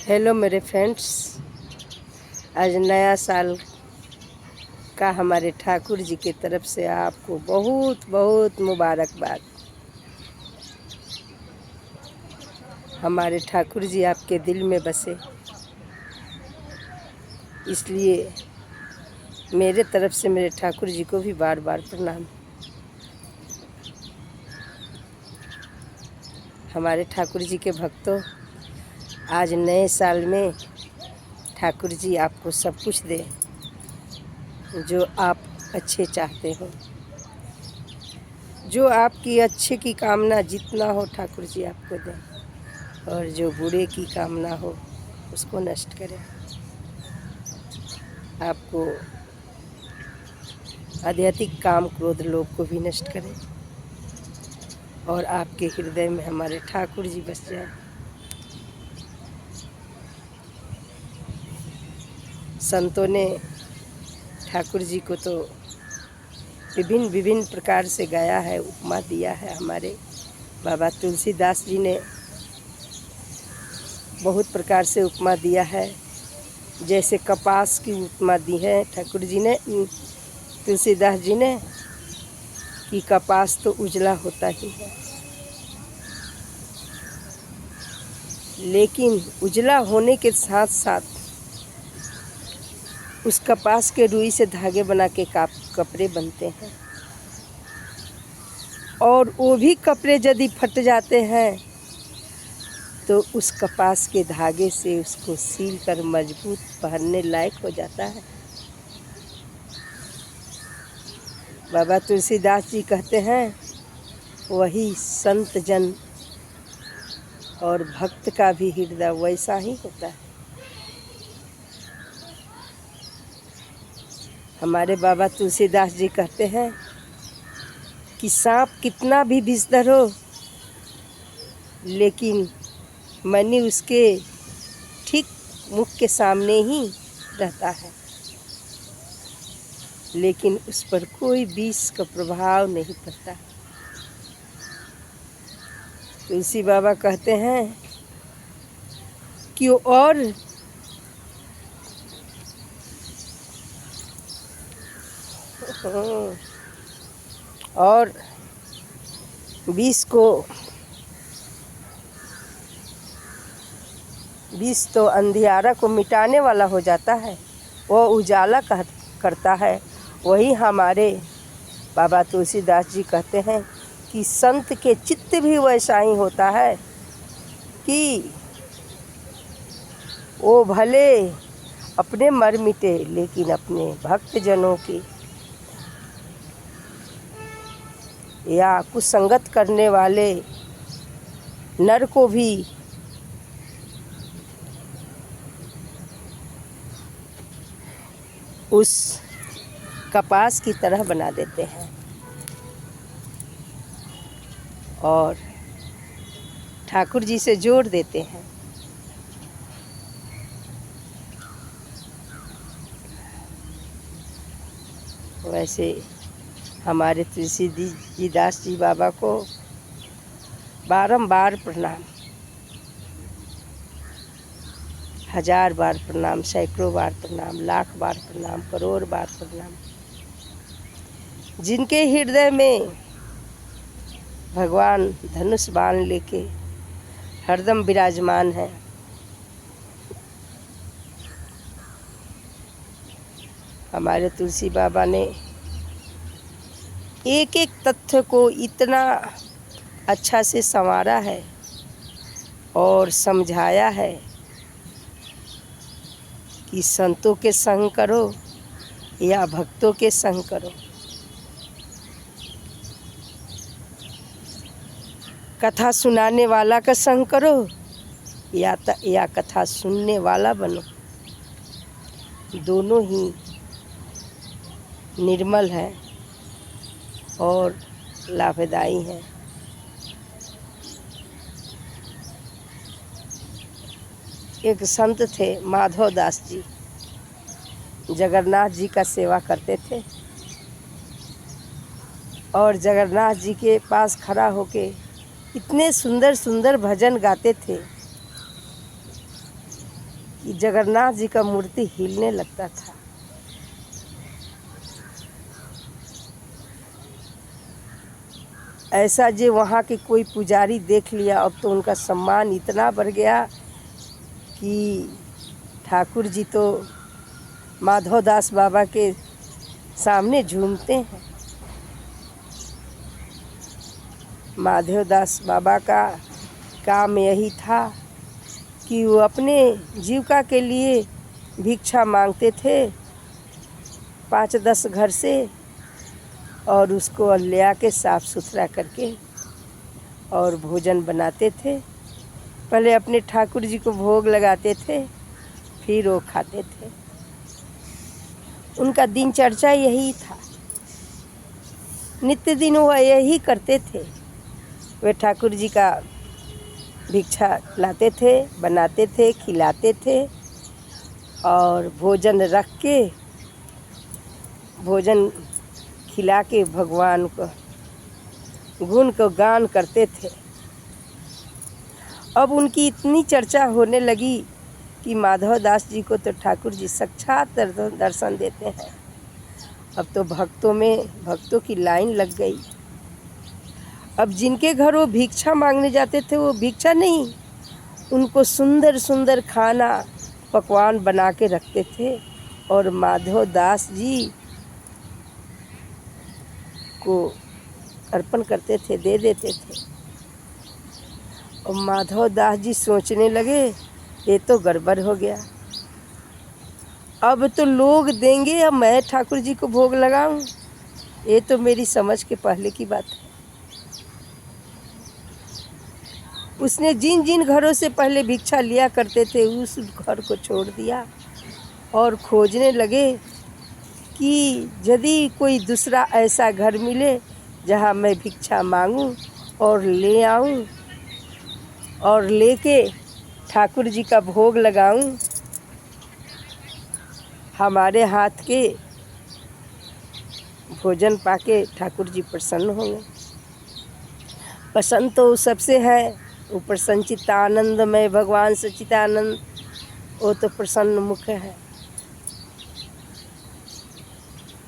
Hello मेरे friends, आज नया साल का हमारे ठाकुर जी की तरफ से आपको बहुत बहुत मुबारकबाद। हमारे ठाकुर जी आपके दिल में बसे, इसलिए मेरे तरफ से मेरे ठाकुर जी को भी बार बार प्रणाम। हमारे ठाकुर जी के भक्तों, आज नए साल में ठाकुर जी आपको सब कुछ दे जो आप अच्छे चाहते हो। जो आपकी अच्छे की कामना जितना हो ठाकुर जी आपको दें, और जो बुरे की कामना हो उसको नष्ट करें। आपको आध्यात्मिक काम क्रोध लोभ को भी नष्ट करें, और आपके हृदय में हमारे ठाकुर जी बस जाए। संतों ने ठाकुर जी को तो विभिन्न विभिन्न प्रकार से गाया है, उपमा दिया है। हमारे बाबा तुलसीदास जी ने बहुत प्रकार से उपमा दिया है। जैसे कपास की उपमा दी है ठाकुर जी ने, तुलसीदास जी ने, कि कपास तो उजला होता ही है, लेकिन उजला होने के साथ साथ उस कपास के रुई से धागे बना के कपड़े बनते हैं, और वो भी कपड़े यदि फट जाते हैं तो उस कपास के धागे से उसको सील कर मजबूत पहनने लायक हो जाता है। बाबा तुलसीदास जी कहते हैं, वही संत जन और भक्त का भी हृदय वैसा ही होता है। हमारे बाबा तुलसीदास जी कहते हैं कि सांप कितना भी विषधर हो, लेकिन मणि उसके ठीक मुख के सामने ही रहता है, लेकिन उस पर कोई विष का प्रभाव नहीं पड़ता। तुलसी बाबा कहते हैं कि और विष तो अंधियारा को मिटाने वाला हो जाता है, वो उजाला करता है। वही हमारे बाबा तुलसीदास जी कहते हैं कि संत के चित्त भी वैसा ही होता है कि वो भले अपने मर मिटे, लेकिन अपने भक्त जनों की या कुसंगत करने वाले नर को भी उस कपास की तरह बना देते हैं, और ठाकुर जी से जोड़ देते हैं। वैसे हमारे तुलसीदास जी बाबा को बारंबार प्रणाम, हजार बार प्रणाम, सैकड़ों बार प्रणाम, लाख बार प्रणाम, करोड़ बार प्रणाम। जिनके हृदय में भगवान धनुष बाण लेके हरदम विराजमान है, हमारे तुलसी बाबा ने एक एक तथ्य को इतना अच्छा से संवारा है और समझाया है कि संतों के संग करो या भक्तों के संग करो, कथा सुनाने वाला का संग करो या कथा सुनने वाला बनो, दोनों ही निर्मल है और लाभदायी है। एक संत थे माधव दास जी, जगन्नाथ जी का सेवा करते थे, और जगन्नाथ जी के पास खड़ा होके इतने सुंदर सुंदर भजन गाते थे कि जगन्नाथ जी का मूर्ति हिलने लगता था। ऐसा जो वहाँ के कोई पुजारी देख लिया, अब तो उनका सम्मान इतना बढ़ गया कि ठाकुर जी तो माधव दास बाबा के सामने झूमते हैं। माधव दास बाबा का काम यही था कि वो अपने जीविका के लिए भिक्षा मांगते थे 5-10 घर से, और उसको ले आके साफ़ सुथरा करके और भोजन बनाते थे। पहले अपने ठाकुर जी को भोग लगाते थे, फिर वो खाते थे। उनका दिनचर्या यही था, नित्य दिन वो यही करते थे। वे ठाकुर जी का भिक्षा लाते थे, बनाते थे, खिलाते थे और भोजन रख के, भोजन खिला के भगवान को गुण को गान करते थे। अब उनकी इतनी चर्चा होने लगी कि माधव दास जी को तो ठाकुर जी साक्षात दर्शन देते हैं। अब तो भक्तों की लाइन लग गई। अब जिनके घर वो भिक्षा मांगने जाते थे, वो भिक्षा नहीं, उनको सुंदर सुंदर खाना पकवान बना के रखते थे और माधव दास जी को अर्पण करते थे, दे देते थे। और माधव दास जी सोचने लगे, ये तो गड़बड़ हो गया, अब तो लोग देंगे, अब मैं ठाकुर जी को भोग लगाऊं, ये तो मेरी समझ के पहले की बात है। उसने जिन जिन घरों से पहले भिक्षा लिया करते थे, उस घर को छोड़ दिया और खोजने लगे कि यदि कोई दूसरा ऐसा घर मिले जहाँ मैं भिक्षा मांगूं और ले आऊं और लेके ठाकुर जी का भोग लगाऊं, हमारे हाथ के भोजन पाके ठाकुर जी प्रसन्न होंगे। पसंद तो सबसे है, ऊपर संचितानंदमय भगवान सच्चिदानंद, वो तो प्रसन्न मुख है।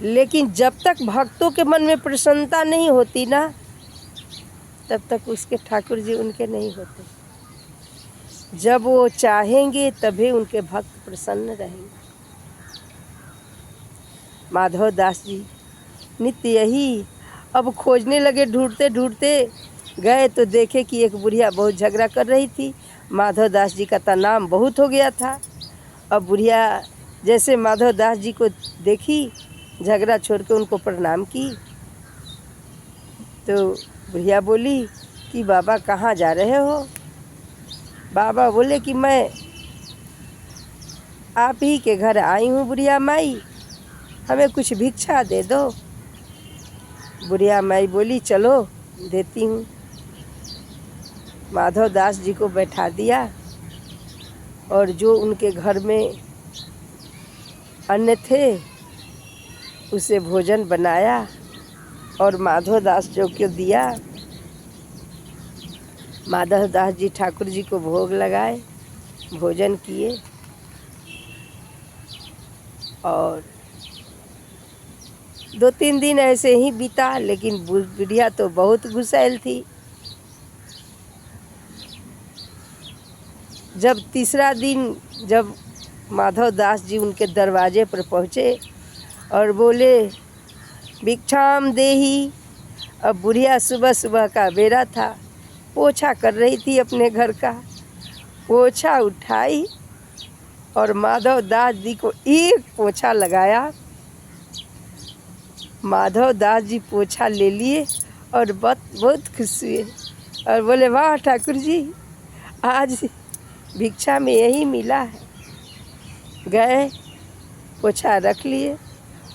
लेकिन जब तक भक्तों के मन में प्रसन्नता नहीं होती ना, तब तक उसके ठाकुर जी उनके नहीं होते। जब वो चाहेंगे तभी उनके भक्त प्रसन्न रहेंगे। माधव दास जी नित्य यही अब खोजने लगे, ढूंढते ढूंढते गए तो देखे कि एक बुढ़िया बहुत झगड़ा कर रही थी। माधव दास जी का नाम बहुत हो गया था। अब बुढ़िया जैसे माधव दास जी को देखी, झगड़ा छोड़ के उनको प्रणाम की, तो बुढ़िया बोली कि बाबा कहाँ जा रहे हो? बाबा बोले कि मैं आप ही के घर आई हूँ बुढ़िया माई, हमें कुछ भिक्षा दे दो। बुढ़िया माई बोली चलो देती हूँ। माधव दास जी को बैठा दिया और जो उनके घर में अन्न थे उसे भोजन बनाया और माधव दास जी को दिया। माधव दास जी ठाकुर जी को भोग लगाए, भोजन किए और 2-3 दिन ऐसे ही बीता। लेकिन बुढ़िया तो बहुत गुस्सैल थी। जब तीसरा दिन जब माधव दास जी उनके दरवाजे पर पहुँचे और बोले भिक्षाम देही। अब बुढ़िया सुबह सुबह का बेरा था, पोछा कर रही थी अपने घर का, पोछा उठाई और माधव दास जी को एक पोछा लगाया। माधव दास जी पोछा ले लिए और बहुत खुश हुए और बोले वाह ठाकुर जी, आज भिक्षा में यही मिला है। गए पोछा रख लिए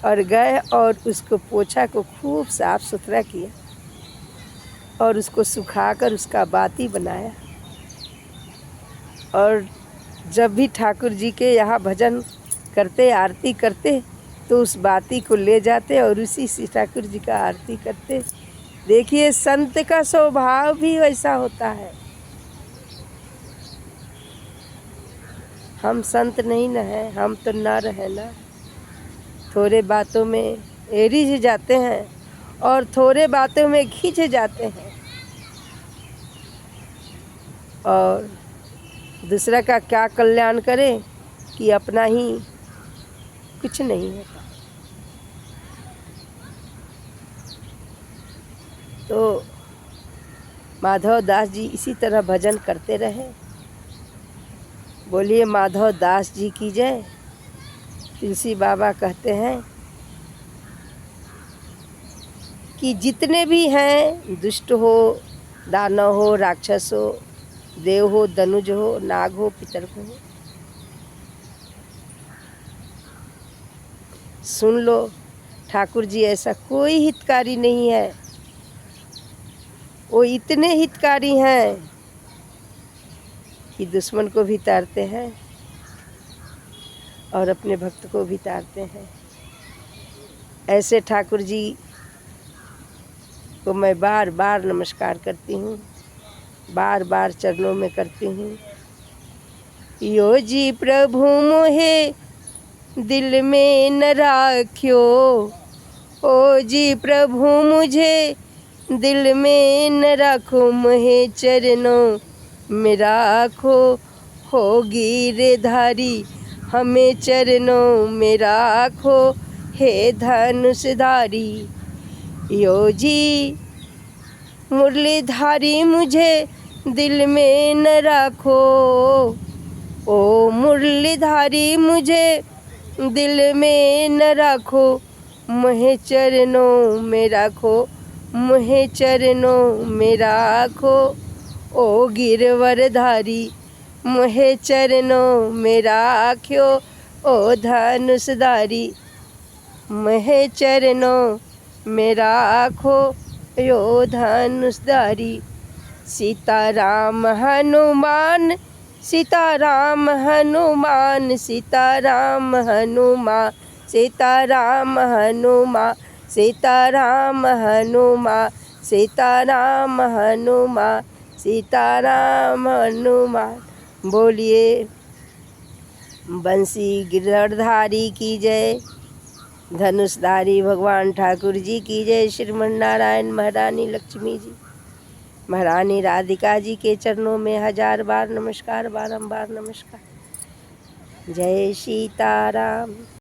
और गए और उसको पोछा को खूब साफ़ सुथरा किया और उसको सुखाकर उसका बाती बनाया। और जब भी ठाकुर जी के यहाँ भजन करते, आरती करते, तो उस बाती को ले जाते और उसी से ठाकुर जी का आरती करते। देखिए संत का स्वभाव भी वैसा होता है। हम संत नहीं न हैं, हम तो नर हैं ना। थोड़े बातों में एरिझ जाते हैं और थोड़े बातों में खींच जाते हैं और दूसरा का क्या कल्याण करे कि अपना ही कुछ नहीं होता। तो माधव दास जी इसी तरह भजन करते रहे। बोलिए माधव दास जी की जय। तुलसी बाबा कहते हैं कि जितने भी हैं, दुष्ट हो, दानव हो, राक्षस हो, देव हो, धनुज हो, नाग हो, पितर हो, सुन लो ठाकुर जी ऐसा कोई हितकारी नहीं है। वो इतने हितकारी हैं कि दुश्मन को भी तारते हैं और अपने भक्त को भी तारते हैं। ऐसे ठाकुर जी को मैं बार बार नमस्कार करती हूँ, बार बार चरणों में करती हूँ। यो जी प्रभु मोहे दिल में न राख्यो, ओ जी प्रभु मुझे दिल में न रखो, मोहे चरणों में राखो, हो गिरधारी हमें चरणों में राखो, हे धनुषधारी। यो जी मुरलीधारी मुझे दिल में न रखो, ओ मुरलीधारी मुझे दिल में न रखो, मोहे चरणों में रखो, मोहे चरणों में राखो, ओ गिरवरधारी मोहे चरणों में राख्यो, ओ धनुषधारी मोहे चरणों में राखो, यो धनुषधारी। सीताराम हनुमान, सीताराम हनुमान, सीताराम हनुमान, सीताराम हनुमान, सीताराम हनुमान, सीताराम हनुमान, सीताराम हनुमान। बोलिए बंसी गिरधरधारी की जय, धनुषधारी भगवान ठाकुर जी की जय। श्रीमन नारायण महारानी लक्ष्मी जी, महारानी राधिका जी के चरणों में हजार बार नमस्कार, बारंबार नमस्कार। जय सीताराम।